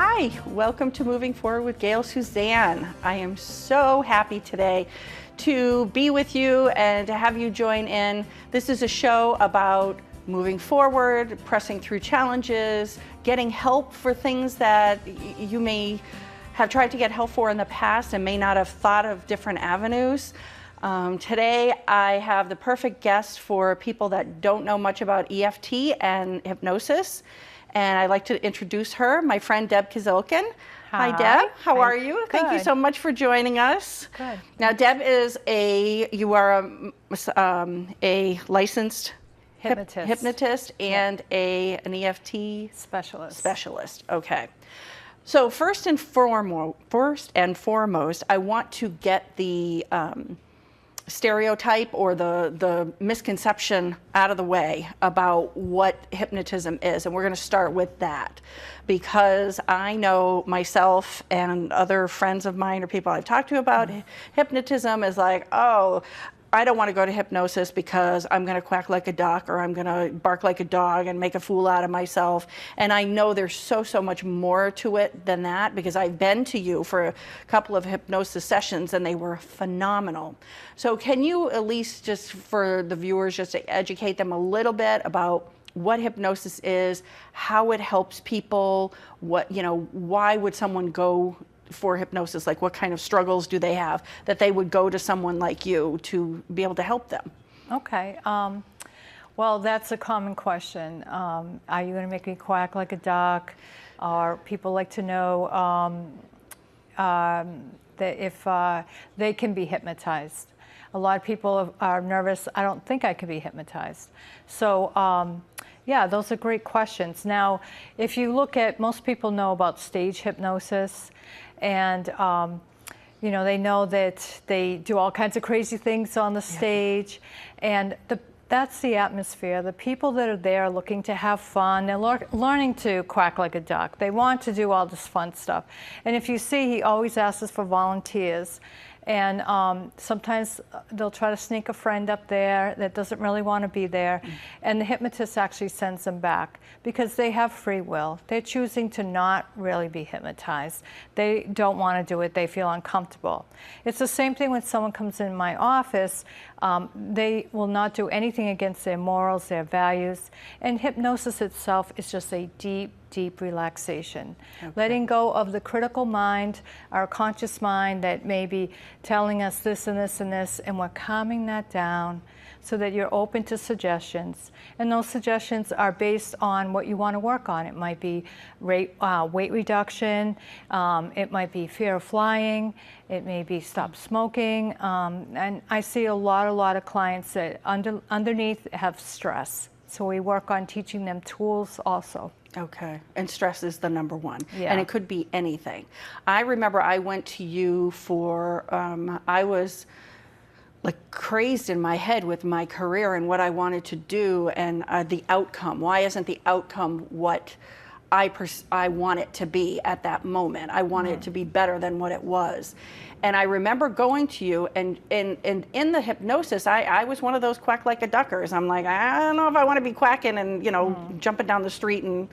Hi, welcome to Moving Forward with Gayle Suzanne. I am so happy today to be with you and to have you join in. This is a show about moving forward, pressing through challenges, getting help for things that you may have tried to get help for in the past and may not have thought of different avenues. Today I have the perfect guest for people that don't know much about EFT and hypnosis. And I'd like to introduce her, my friend Deb Kizilcan. Hi Deb, how are you? Good. Thank you so much for joining us. Good. Now Deb is you are a licensed hypnotist and an EFT specialist. Okay. So first and foremost, I want to get the stereotype or the misconception out of the way about what hypnotism is, and we're going to start with that because I know myself and other friends of mine or people I've talked to about hypnotism is like, oh, I don't want to go to hypnosis because I'm going to quack like a duck or I'm going to bark like a dog and make a fool out of myself. And I know there's so much more to it than that because I've been to you for a couple of hypnosis sessions and they were phenomenal. So can you at least just for the viewers just to educate them a little bit about what hypnosis is, how it helps people, why would someone go for hypnosis? Like what kind of struggles do they have that they would go to someone like you to be able to help them? Okay. Well, that's a common question. Are you going to make me quack like a duck? Or people like to know that if they can be hypnotized. A lot of people are nervous. I don't think I can be hypnotized. So yeah, those are great questions. Now, if you look at, most people know about stage hypnosis, and they know that they do all kinds of crazy things on the stage, and that's the atmosphere. The people that are there looking to have fun, they're learning to quack like a duck. They want to do all this fun stuff. And if you see, he always asks for volunteers. And sometimes they'll try to sneak a friend up there that doesn't really want to be there. And the hypnotist actually sends them back because they have free will. They're choosing to not really be hypnotized. They don't want to do it. They feel uncomfortable. It's the same thing when someone comes in my office. They will not do anything against their morals, their values. And hypnosis itself is just a deep relaxation. Okay. Letting go of the critical mind, our conscious mind that may be telling us this and this and this, and we're calming that down so that you're open to suggestions. And those suggestions are based on what you want to work on. It might be weight reduction, it might be fear of flying, it may be stop smoking, and I see a lot of clients that underneath have stress. So we work on teaching them tools also. Okay, and stress is the number one, yeah. And it could be anything. I remember I went to you for, I was like crazed in my head with my career and what I wanted to do and the outcome. Why isn't the outcome what I want it to be at that moment? I want it to be better than what it was. And I remember going to you, and in the hypnosis, I was one of those quack like a duckers. I'm like, I don't know if I want to be quacking and jumping down the street and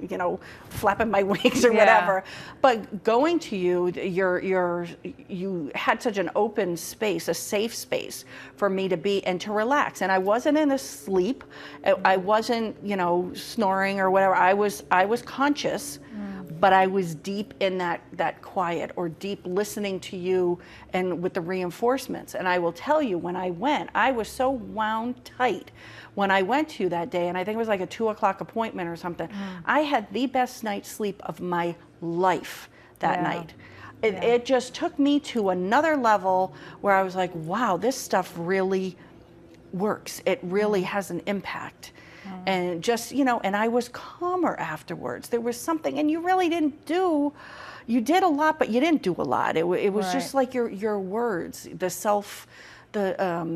flapping my wings or whatever. But going to you, you had such an open space, a safe space for me to be and to relax. And I wasn't in a sleep. I wasn't snoring or whatever. I was conscious. But I was deep in that quiet or deep listening to you and with the reinforcements. And I will tell you, when I went, I was so wound tight when I went to you that day, and I think it was like a 2 o'clock appointment or something. I had the best night's sleep of my life that night. It just took me to another level where I was like, wow, this stuff really works. It really has an impact. And just, and I was calmer afterwards. There was something, and you really didn't you did a lot, but you didn't do a lot. It was just like your words, the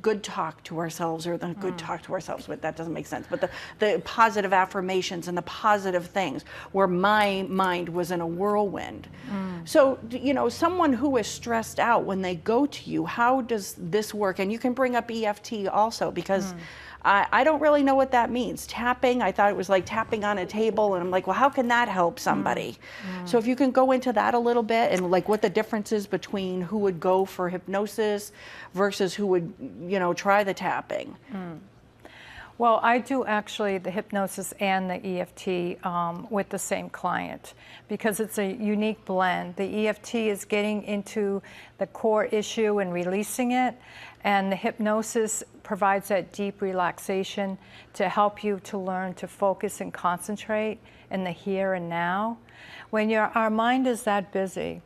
good talk to ourselves, or the good talk to ourselves, but that doesn't make sense. But the positive affirmations and the positive things where my mind was in a whirlwind. So, someone who is stressed out when they go to you, how does this work? And you can bring up EFT also, because I don't really know what that means. Tapping, I thought it was like tapping on a table, and I'm like, well, how can that help somebody? So if you can go into that a little bit, and like what the difference is between who would go for hypnosis versus who would, try the tapping. Well, I do actually the hypnosis and the EFT with the same client because it's a unique blend. The EFT is getting into the core issue and releasing it, and the hypnosis provides that deep relaxation to help you to learn to focus and concentrate in the here and now. When our mind is that busy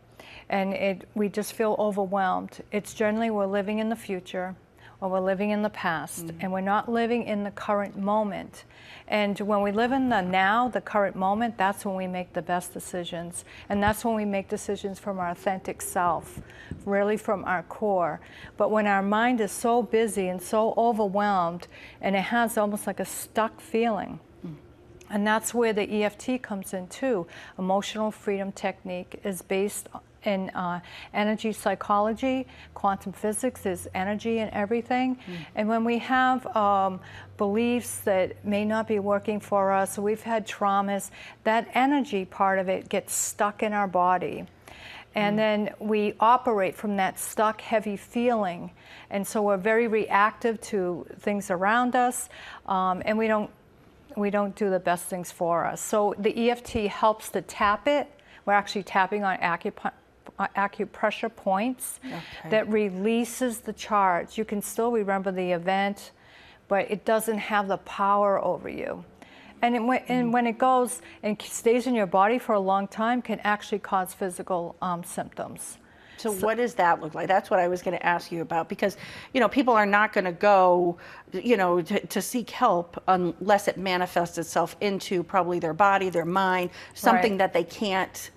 and we just feel overwhelmed, it's generally we're living in the future, or we're living in the past, and we're not living in the current moment. And when we live in the now, the current moment, that's when we make the best decisions. And that's when we make decisions from our authentic self, really from our core. But when our mind is so busy and so overwhelmed, and it has almost like a stuck feeling, and that's where the EFT comes in too. Emotional freedom technique is based in energy psychology. Quantum physics is energy and everything. And when we have beliefs that may not be working for us, we've had traumas, that energy part of it gets stuck in our body. And then we operate from that stuck, heavy feeling. And so we're very reactive to things around us, and we don't do the best things for us. So the EFT helps to tap it. We're actually tapping on acupressure points that releases the charge. You can still remember the event, but it doesn't have the power over you. And when it goes and stays in your body for a long time, can actually cause physical symptoms. So what does that look like? That's what I was going to ask you about, because, people are not going to go, to seek help unless it manifests itself into probably their body, their mind, something that they can't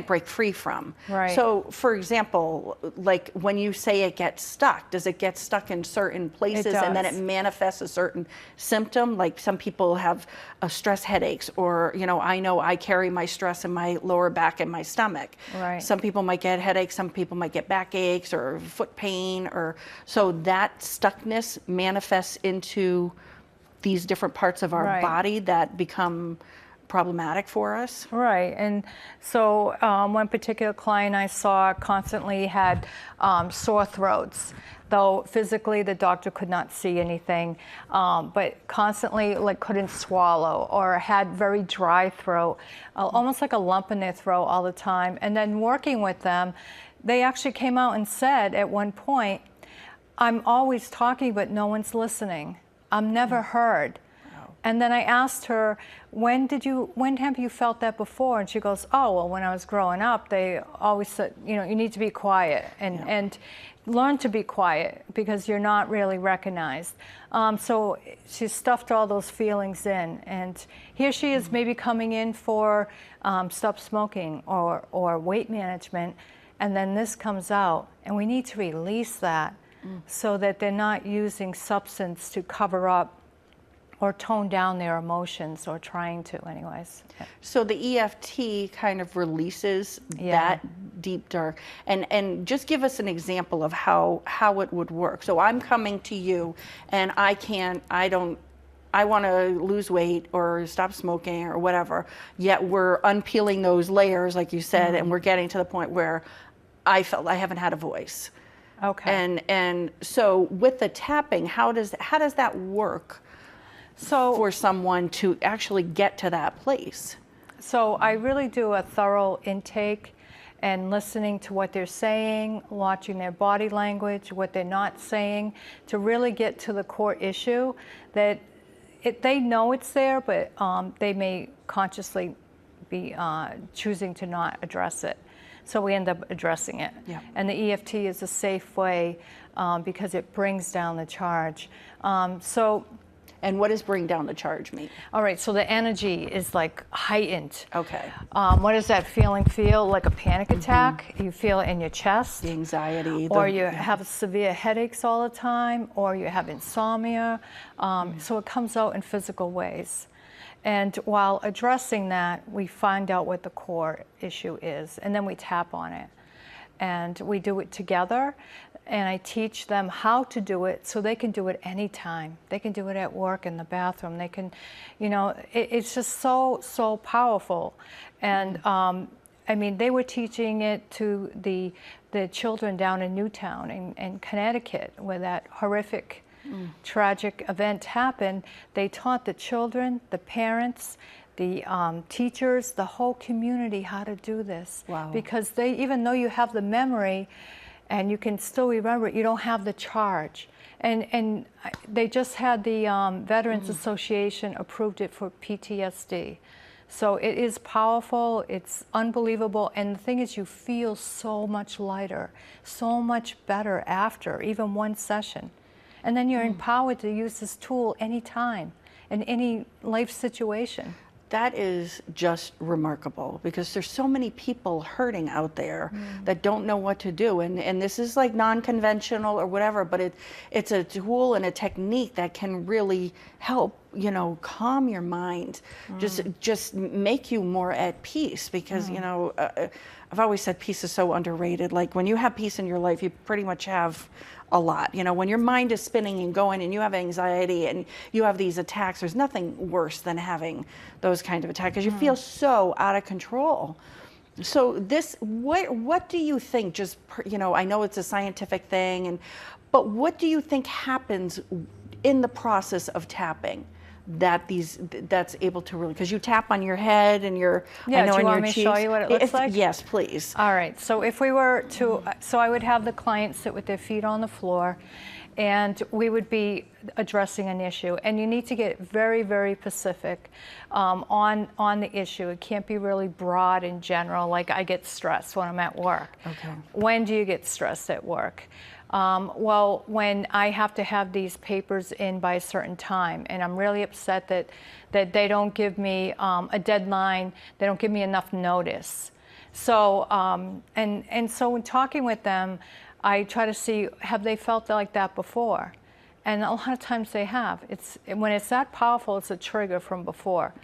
break free from. Right. So, for example, like when you say it gets stuck, does it get stuck in certain places and then it manifests a certain symptom? Like some people have stress headaches, or, I know I carry my stress in my lower back and my stomach. Right. Some people might get headaches, some people might get backaches or foot pain, or so that stuckness manifests into these different parts of our body that become problematic for us. Right, and so one particular client I saw constantly had sore throats, though physically the doctor could not see anything, but constantly couldn't swallow, or had very dry throat, almost like a lump in their throat all the time. And then working with them, they actually came out and said at one point, I'm always talking, but no one's listening. I'm never heard. And then I asked her, when have you felt that before? And she goes, oh, well, when I was growing up, they always said, you need to be quiet and learn to be quiet because you're not really recognized. So she stuffed all those feelings in. And here she is maybe coming in for stop smoking or weight management. And then this comes out. And we need to release that so that they're not using substance to cover up or tone down their emotions, or trying to anyways. So the EFT kind of releases that deep dark, and just give us an example of how it would work. So I'm coming to you and I want to lose weight or stop smoking or whatever, yet we're unpeeling those layers, like you said, and we're getting to the point where I felt I haven't had a voice. Okay. And so with the tapping, how does that work? So for someone to actually get to that place? So I really do a thorough intake and listening to what they're saying, watching their body language, what they're not saying, to really get to the core issue that they know it's there, but they may consciously be choosing to not address it. So we end up addressing it. Yeah. And the EFT is a safe way because it brings down the charge. And what does bring down the charge mean? All right, so the energy is like heightened. Okay. What does that feeling feel? Like a panic attack? You feel it in your chest? The anxiety. Or you have severe headaches all the time, or you have insomnia. So it comes out in physical ways. And while addressing that, we find out what the core issue is, and then we tap on it. and we do it together. And I teach them how to do it so they can do it anytime. They can do it at work, in the bathroom. They can, you know, it's just so powerful. And I mean, they were teaching it to the children down in Newtown in Connecticut, where that horrific, tragic event happened. They taught the children, the parents, the teachers, the whole community how to do this. Wow. Because they, even though you have the memory and you can still remember it, you don't have the charge. And they just had the Veterans Association approved it for PTSD. So it is powerful, it's unbelievable, and the thing is, you feel so much lighter, so much better after even one session. And then you're empowered to use this tool anytime, in any life situation. That is just remarkable, because there's so many people hurting out there that don't know what to do. And this is like non-conventional or whatever, but it's a tool and a technique that can really help, you know, calm your mind, just make you more at peace, because, you know, I've always said peace is so underrated. Like, when you have peace in your life, you pretty much have a lot. You know, when your mind is spinning and going and you have anxiety and you have these attacks, there's nothing worse than having those kind of attacks, because you feel so out of control. So this, what do you think, just, you know, I know it's a scientific thing, but what do you think happens in the process of tapping that's able to really, because you tap on your head and your, Yeah, I know, do you on want your me to cheeks. show you what it looks like? Yes, please. All right, so if we were to, so I would have the client sit with their feet on the floor, and we would be addressing an issue. And you need to get very, very specific on the issue. It can't be really broad and general, like I get stressed when I'm at work. Okay. When do you get stressed at work? Well, when I have to have these papers in by a certain time, and I'm really upset that they don't give me a deadline, they don't give me enough notice. So, and so when talking with them, I try to see, have they felt like that before? And a lot of times they have. When it's that powerful, it's a trigger from before.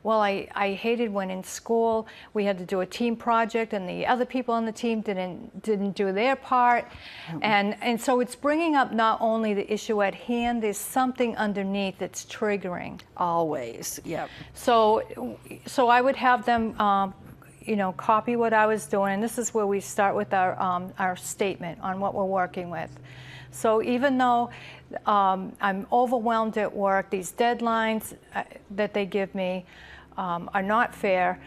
Well, I hated when in school we had to do a team project and the other people on the team didn't do their part. And so it's bringing up not only the issue at hand, there's something underneath that's triggering. Always, yep. So I would have them you know, copy what I was doing, and this is where we start with our statement on what we're working with. So even though I'm overwhelmed at work, these deadlines that they give me are not fair,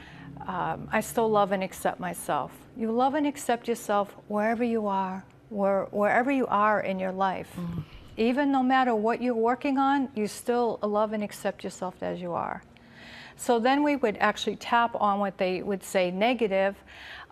I still love and accept myself. You love and accept yourself wherever you are, wherever you are in your life. Even no matter what you're working on, you still love and accept yourself as you are. So then we would actually tap on what they would say negative,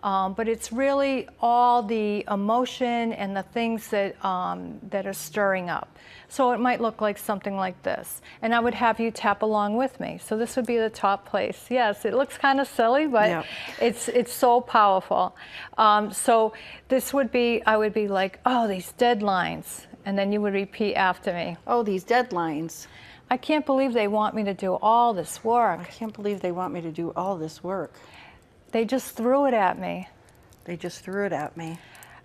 but it's really all the emotion and the things that are stirring up. So it might look like something like this. And I would have you tap along with me. So this would be the top place. Yes, it looks kind of silly, but yeah. It's so powerful. So this would be, I would be like, oh, these deadlines. And then you would repeat after me. Oh, these deadlines. I can't believe they want me to do all this work. I can't believe they want me to do all this work. They just threw it at me. They just threw it at me.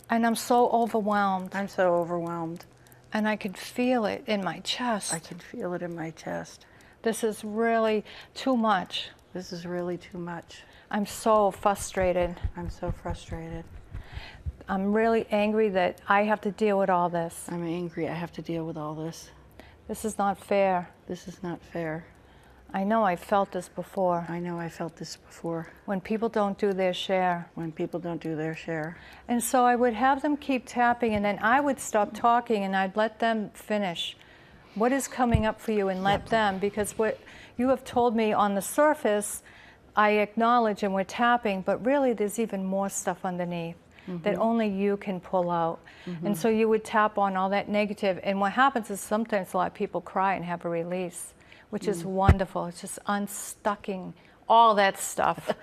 And I'm so overwhelmed. I'm so overwhelmed. And I could feel it in my chest. I can feel it in my chest. This is really too much. This is really too much. I'm so frustrated. I'm so frustrated. I'm really angry that I have to deal with all this. I'm angry I have to deal with all this. This is not fair. This is not fair. I know I felt this before. I know I felt this before. When people don't do their share. When people don't do their share. And so I would have them keep tapping, and then I would stop talking and I'd let them finish. What is coming up for you, and let them, because what you have told me on the surface, I acknowledge and we're tapping, but really there's even more stuff underneath. That only you can pull out. And so you would tap on all that negative, and what happens is sometimes a lot of people cry and have a release, which is wonderful. It's just unstucking all that stuff.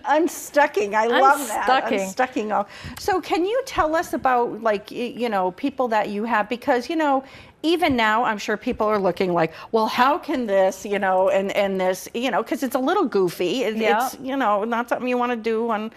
Unstucking, I love that. Unstucking. Unstucking all. So can you tell us about, like, you know, people that you have, because, you know, even now, I'm sure people are looking like, well, how can this, you know, and this, you know, because it's a little goofy. It's, you know, not something you want to do on,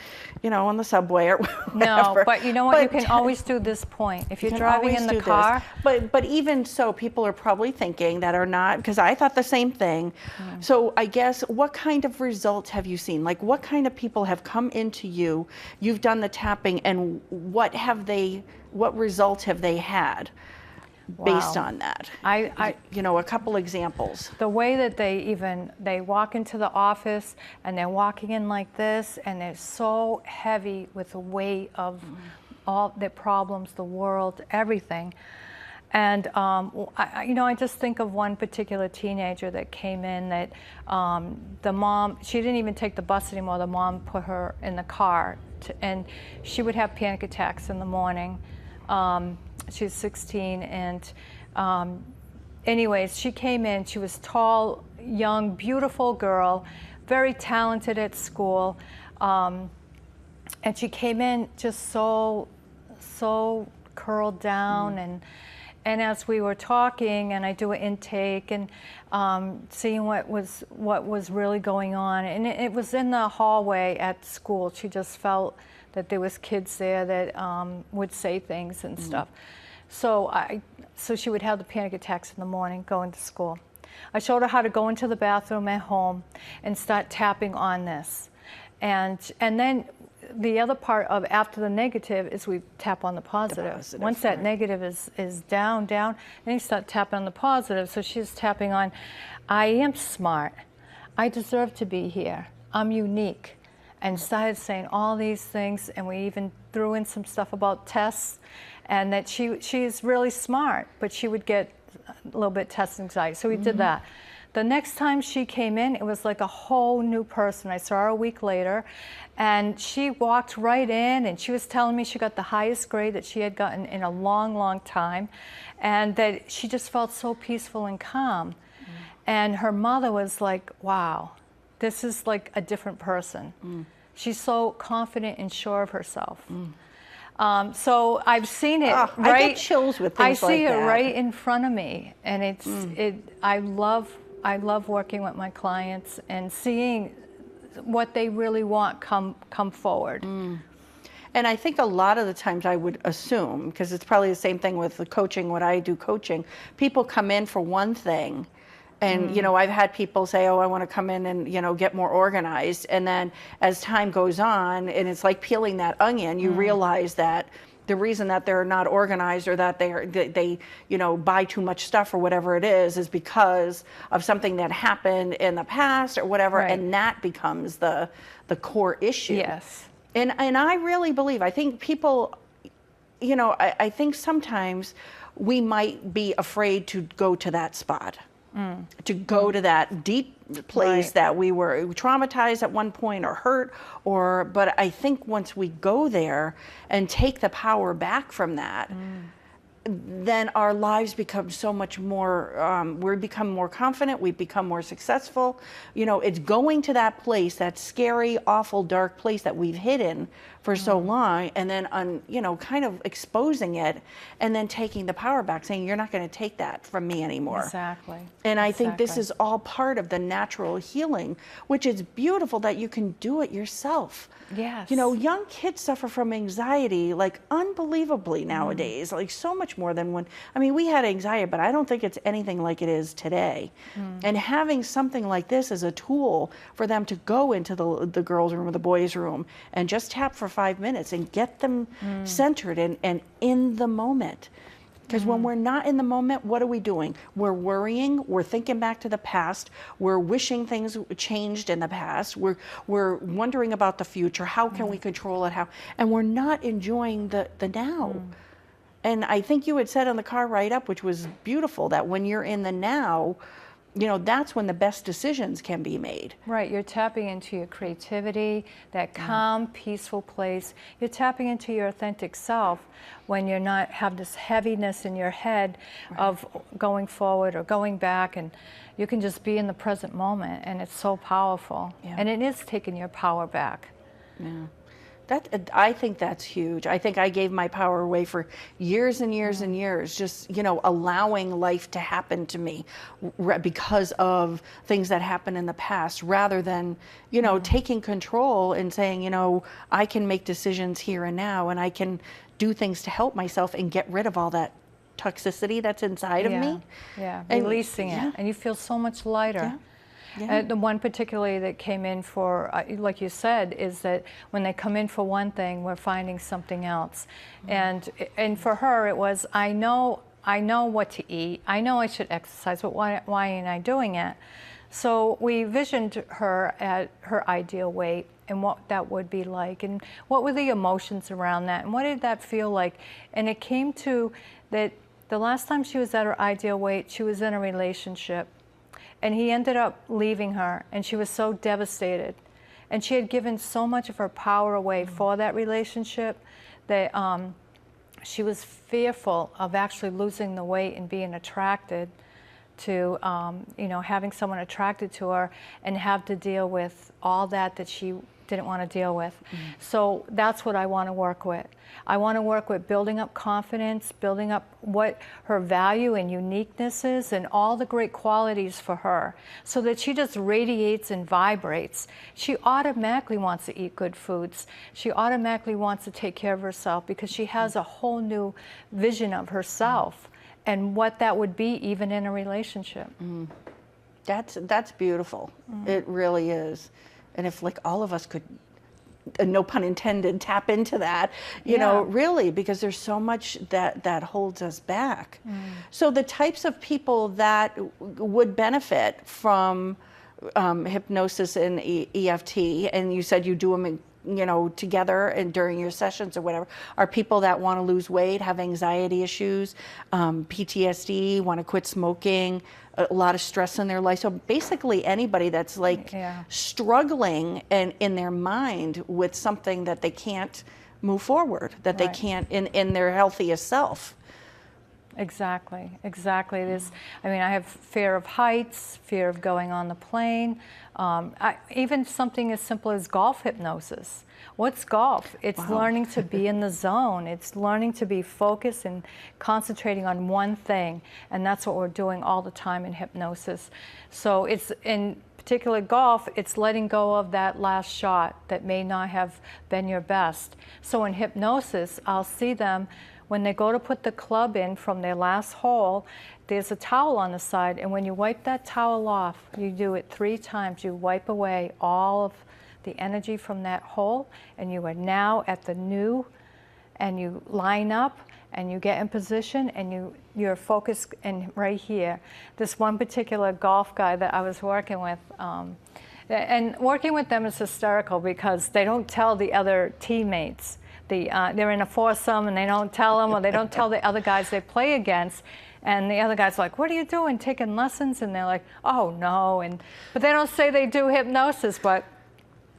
you know, on the subway or whatever. No, but you know what? You can always do this point. If you're driving in the car. But even so, people are probably thinking that are not, because I thought the same thing. So I guess, what kind of results have you seen? Like, what kind of people have come into you? You've done the tapping, and what results have they had? Based on that, you know, a couple examples. The way that they walk into the office and they're walking in like this, and they're so heavy with the weight of all their problems, the world, everything. And you know, I just think of one particular teenager that came in that the mom, she didn't even take the bus anymore. The mom put her in the car, and she would have panic attacks in the morning. She's 16, and anyways, she came in. She was tall, young, beautiful girl, very talented at school, and she came in just so curled down, and as we were talking, and I do an intake and seeing what was really going on, and it was in the hallway at school. She just felt that there was kids there that would say things and stuff. So she would have the panic attacks in the morning going to school. I showed her how to go into the bathroom at home and start tapping on this. And then the other part of after the negative is we tap on the positive. Once that negative is down, then you start tapping on the positive. So she's tapping on, I am smart. I deserve to be here. I'm unique. And started saying all these things, and we even threw in some stuff about tests, and that she's really smart, but she would get a little bit test anxiety. So we did that. The next time she came in, it was like a whole new person. I saw her a week later, and she walked right in, and she was telling me she got the highest grade that she had gotten in a long, long time, and that she just felt so peaceful and calm. And her mother was like, wow, this is like a different person. She's so confident and sure of herself. So I've seen it right. I get chills with things like that. I see it right in front of me, and I love working with my clients and seeing what they really want come forward. And I think a lot of the times I would assume, because it's probably the same thing with the coaching, what I do coaching, people come in for one thing. And, you know, I've had people say, oh, I want to come in and, you know, get more organized. And then as time goes on, and it's like peeling that onion, you realize that the reason that they're not organized, or that they you know, buy too much stuff or whatever it is because of something that happened in the past or whatever. Right. And that becomes the core issue. Yes. And I really believe, I think people, you know, I think sometimes we might be afraid to go to that spot. To go to that deep place that we were traumatized at one point or hurt, but I think once we go there and take the power back from that, then our lives become so much more, we become more confident, we become more successful. You know, it's going to that place, that scary, awful, dark place that we've hidden for so long, and then, you know, kind of exposing it, and then taking the power back, saying, you're not going to take that from me anymore. Exactly. And I think this is all part of the natural healing, which is beautiful that you can do it yourself. Yes. You know, young kids suffer from anxiety, like, unbelievably nowadays, like so much more than when, I mean, we had anxiety, but I don't think it's anything like it is today. And having something like this as a tool for them to go into the girls' room or the boys' room and just tap for 5 minutes and get them centered and in the moment. Because when we're not in the moment, what are we doing? We're worrying, we're thinking back to the past, we're wishing things changed in the past, we're wondering about the future, how can we control it, and we're not enjoying the now. And I think you had said on the car ride up, which was beautiful, that when you're in the now, you know, that's when the best decisions can be made. Right, you're tapping into your creativity, that calm, peaceful place. You're tapping into your authentic self when you're not have this heaviness in your head of going forward or going back, and you can just be in the present moment, and it's so powerful. And it is taking your power back. I think that's huge. I think I gave my power away for years and years and years, just, you know, allowing life to happen to me because of things that happened in the past, rather than, you know, taking control and saying, you know, I can make decisions here and now, and I can do things to help myself and get rid of all that toxicity that's inside of me. Yeah, And releasing it, and you feel so much lighter. Yeah. The one particularly that came in for, like you said, is that when they come in for one thing, we're finding something else. And for her, it was, I know what to eat. I know I should exercise, but why ain't I doing it? So we visioned her at her ideal weight and what that would be like, and what were the emotions around that, and what did that feel like. And it came to that the last time she was at her ideal weight, she was in a relationship. And he ended up leaving her, and she was so devastated. And she had given so much of her power away for that relationship that she was fearful of actually losing the weight and being attracted to, you know, having someone attracted to her and have to deal with all that she didn't want to deal with. So that's what I want to work with. I want to work with building up confidence, building up what her value and uniqueness is, and all the great qualities for her, so that she just radiates and vibrates. She automatically wants to eat good foods. She automatically wants to take care of herself, because she has a whole new vision of herself and what that would be even in a relationship. That's beautiful. It really is. And if, like, all of us could, no pun intended, tap into that, you know, really, because there's so much that holds us back. So the types of people that would benefit from hypnosis and EFT, and you said you do them, you know, together and during your sessions or whatever, are people that want to lose weight, have anxiety issues, PTSD, want to quit smoking, a lot of stress in their life. So basically anybody that's like struggling in their mind with something that they can't move forward, that they can't in their healthiest self. Exactly. This, I mean, I have fear of heights, fear of going on the plane, even something as simple as golf hypnosis. What's golf? It's learning to be in the zone. It's learning to be focused and concentrating on one thing, and that's what we're doing all the time in hypnosis. So it's, in particular golf, it's letting go of that last shot that may not have been your best. So in hypnosis, I'll see them when they go to put the club in from their last hole. There's a towel on the side, and when you wipe that towel off, you do it 3 times. You wipe away all of the energy from that hole, and you are now at the new, and you line up and you get in position, and you're focused and right here. This one particular golf guy that I was working with, and working with them is hysterical because they don't tell the other teammates. They're in a foursome and they don't tell them, or they don't tell the other guys they play against. And the other guy's like, "What are you doing, taking lessons?" And they're like, "Oh no." But they don't say they do hypnosis, but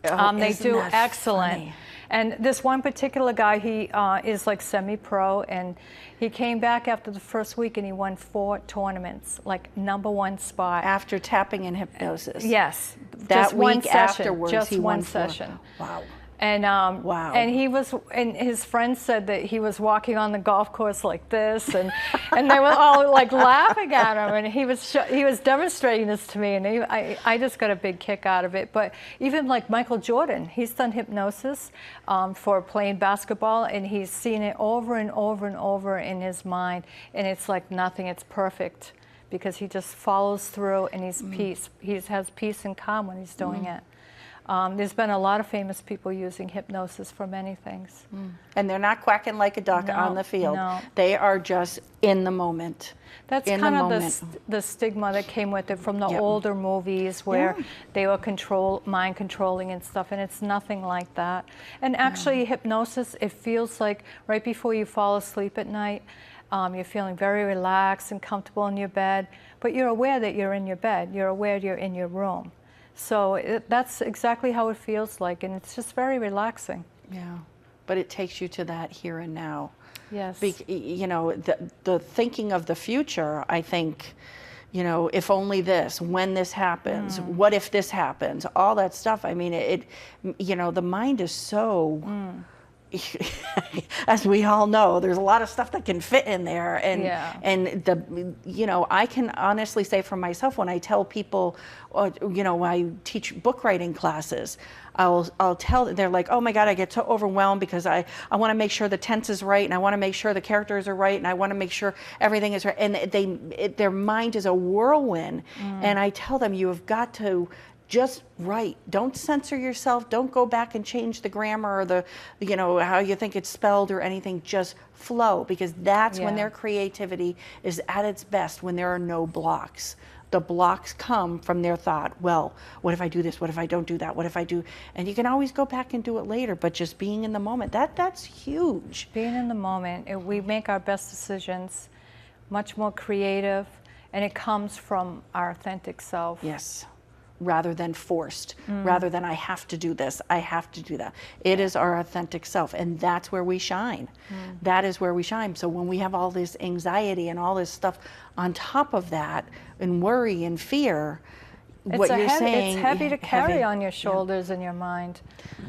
they do excellent. Funny. And this one particular guy, he is like semi-pro, and he came back after the first week and he won 4 tournaments, like #1 spot. After tapping in hypnosis? Yes. That just week one session, afterwards, just he one won 4. session. Wow. And and he was, and his friends said that he was walking on the golf course like this, and they were all like laughing at him, and he was demonstrating this to me, and I just got a big kick out of it. But even like Michael Jordan, he's done hypnosis for playing basketball, and he's seen it over and over and over in his mind, and it's like nothing. It's perfect because he just follows through, and he has peace and calm when he's doing it. There's been a lot of famous people using hypnosis for many things. And they're not quacking like a duck on the field. No. They are just in the moment. That's kind of the stigma that came with it from the older movies where they were mind controlling and stuff, and it's nothing like that. And actually hypnosis, it feels like right before you fall asleep at night, you're feeling very relaxed and comfortable in your bed, but you're aware that you're in your bed. You're aware you're in your room. So that's exactly how it feels like, and it's just very relaxing. Yeah, but it takes you to that here and now. Yes. You know, the thinking of the future, I think, you know, if only this, when this happens, what if this happens, all that stuff. I mean, you know, the mind is so, as we all know, there's a lot of stuff that can fit in there. And, you know, I can honestly say for myself, when I tell people, you know, I teach book writing classes, I'll tell, they're like, oh my God, I get so overwhelmed because I want to make sure the tense is right, and I want to make sure the characters are right, and I want to make sure everything is right. And their mind is a whirlwind. And I tell them, you have got to just write. Don't censor yourself. Don't go back and change the grammar or the, you know, how you think it's spelled or anything. Just flow, because that's when their creativity is at its best, when there are no blocks. The blocks come from their thought, well, what if I do this? What if I don't do that? What if I do? And you can always go back and do it later, but just being in the moment, that's huge. Being in the moment, we make our best decisions, much more creative, and it comes from our authentic self. Yes. Rather than forced, rather than I have to do this, I have to do that. It is our authentic self, and that's where we shine. That is where we shine. So when we have all this anxiety and all this stuff on top of that, and worry and fear, what you're saying, it's heavy to carry on your shoulders and your mind.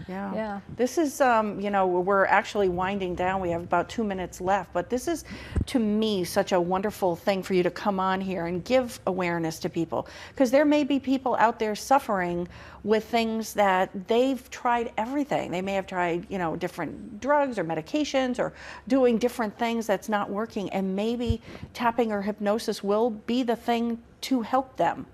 Yeah. This is, you know, we're actually winding down. We have about 2 minutes left, but this is, to me, such a wonderful thing for you to come on here and give awareness to people, because there may be people out there suffering with things that they've tried everything. They may have tried, you know, different drugs or medications or doing different things that's not working, and maybe tapping or hypnosis will be the thing to help them.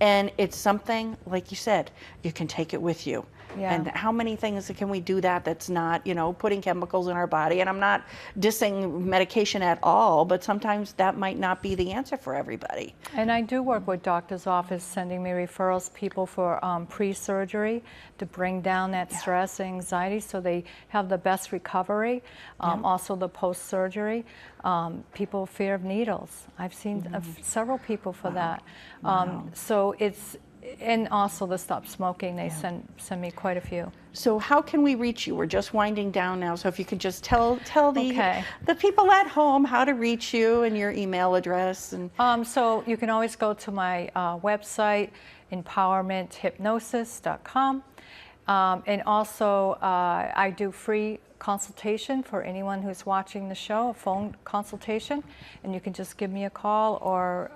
And it's something, like you said, you can take it with you. And how many things can we do that's not, you know, putting chemicals in our body? And I'm not dissing medication at all, but sometimes that might not be the answer for everybody. And I do work with doctor's office, sending me referrals, people for pre-surgery to bring down that stress and anxiety so they have the best recovery. Also the post-surgery. People fear of needles. I've seen several people for that. So it's, and also the stop smoking, they send me quite a few. So how can we reach you? We're just winding down now, so if you could just tell the people at home how to reach you and your email address. And so you can always go to my website, empowermenthypnosis.com. And also I do free consultation for anyone who's watching the show, a phone consultation, and you can just give me a call or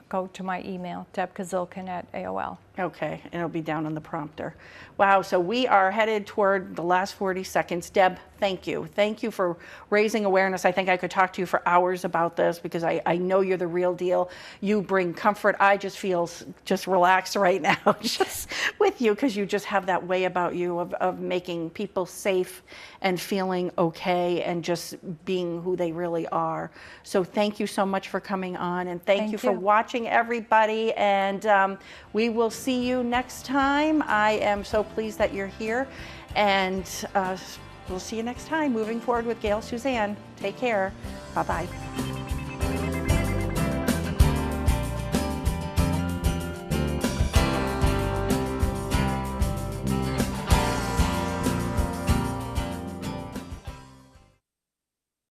go to my email, debkizilcan@AOL. Okay, and it'll be down on the prompter. Wow, so we are headed toward the last 40 seconds. Deb, thank you. Thank you for raising awareness. I think I could talk to you for hours about this, because I know you're the real deal. You bring comfort. I just feel just relaxed right now just with you, because you just have that way about you of making people safe and feeling okay and just being who they really are. So thank you so much for coming on, and thank you for watching, everybody, and we will see you next time. I am so pleased that you're here, and we'll see you next time, moving forward with Gayle Suzanne. Take care. Bye-bye.